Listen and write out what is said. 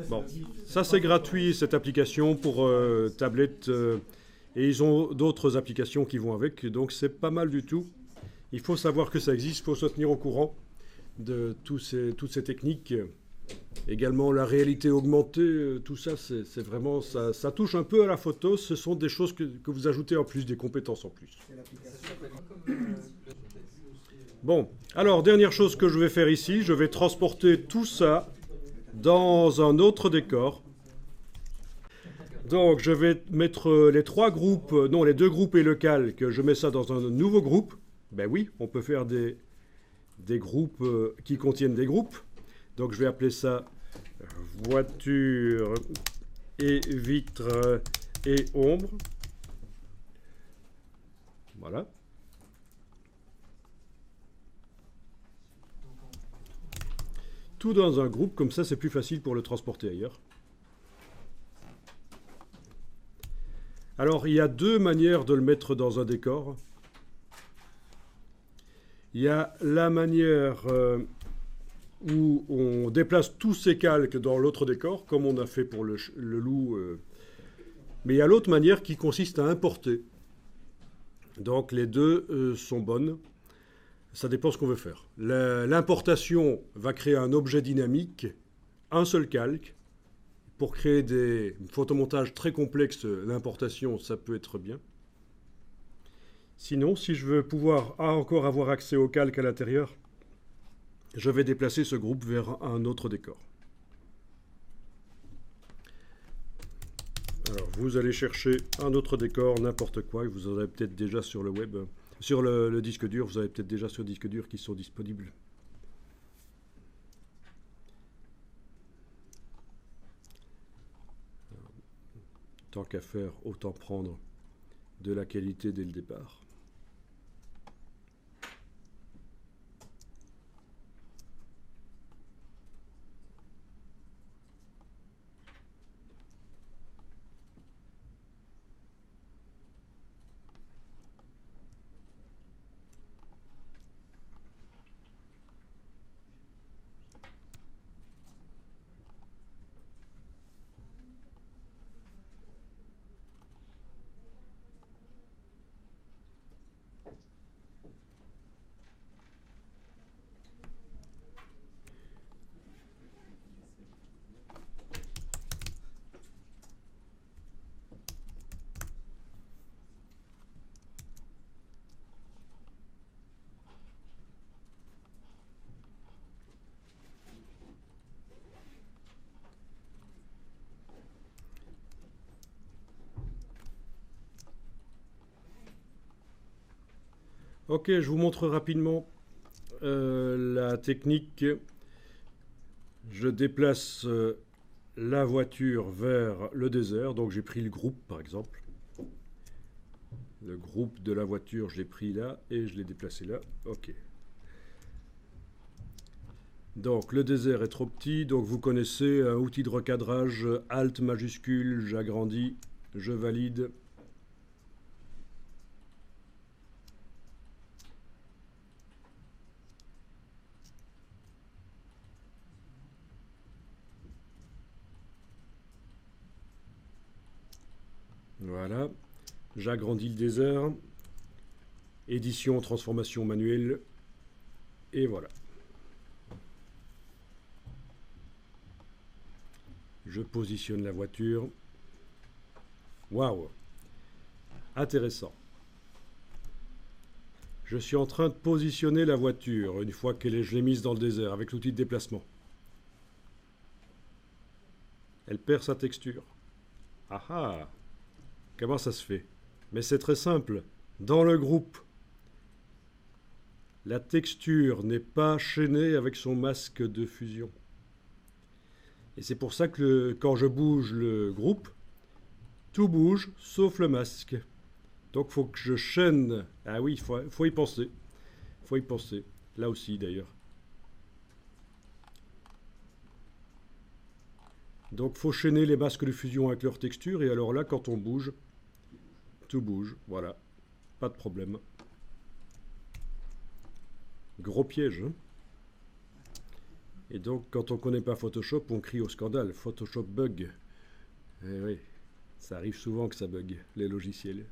Bon, ça c'est gratuit cette application pour tablette et ils ont d'autres applications qui vont avec, donc c'est pas mal du tout. Il faut savoir que ça existe, il faut se tenir au courant de toutes ces techniques. Également la réalité augmentée, tout ça, c'est vraiment, ça touche un peu à la photo, ce sont des choses que vous ajoutez en plus, des compétences en plus. Bon, alors dernière chose que je vais faire ici, je vais transporter tout ça dans un autre décor. Donc je vais mettre les trois groupes, non les deux groupes et le calque, je mets ça dans un nouveau groupe. Ben oui, on peut faire des groupes qui contiennent des groupes. Donc je vais appeler ça voiture et vitre et ombre. Voilà. Tout dans un groupe, comme ça c'est plus facile pour le transporter ailleurs. Alors il y a deux manières de le mettre dans un décor. Il y a la manière où on déplace tous ces calques dans l'autre décor, comme on a fait pour le loup. Mais il y a l'autre manière qui consiste à importer. Donc les deux sont bonnes. Ça dépend ce qu'on veut faire. L'importation va créer un objet dynamique, un seul calque. Pour créer des photomontages très complexes, l'importation, ça peut être bien. Sinon, si je veux pouvoir encore avoir accès au calque à l'intérieur, je vais déplacer ce groupe vers un autre décor. Alors, vous allez chercher un autre décor, n'importe quoi, et vous en avez peut-être déjà sur le web. Sur le disque dur, vous avez peut-être déjà sur le disque dur qui sont disponibles. Tant qu'à faire, autant prendre de la qualité dès le départ. Ok, je vous montre rapidement la technique. Je déplace la voiture vers le désert. Donc j'ai pris le groupe par exemple. Le groupe de la voiture, je l'ai pris là et je l'ai déplacé là. Ok. Donc le désert est trop petit. Donc vous connaissez un outil de recadrage, Alt majuscule, j'agrandis, je valide. Voilà, j'agrandis le désert, édition, transformation manuelle, et voilà. Je positionne la voiture. Waouh, intéressant. Je suis en train de positionner la voiture une fois que je l'ai mise dans le désert avec l'outil de déplacement. Elle perd sa texture. Ah ah! Comment ça se fait? Mais c'est très simple. Dans le groupe, la texture n'est pas chaînée avec son masque de fusion. Et c'est pour ça que quand je bouge le groupe, tout bouge sauf le masque. Donc il faut que je chaîne. Ah oui, faut y penser. Il faut y penser. Là aussi d'ailleurs. Donc il faut chaîner les masques de fusion avec leur texture. Et alors là, quand on bouge, tout bouge, voilà, pas de problème. Gros piège, hein. Et donc, quand on ne connaît pas Photoshop, on crie au scandale. Photoshop bug. Eh oui, ça arrive souvent que ça bug, les logiciels.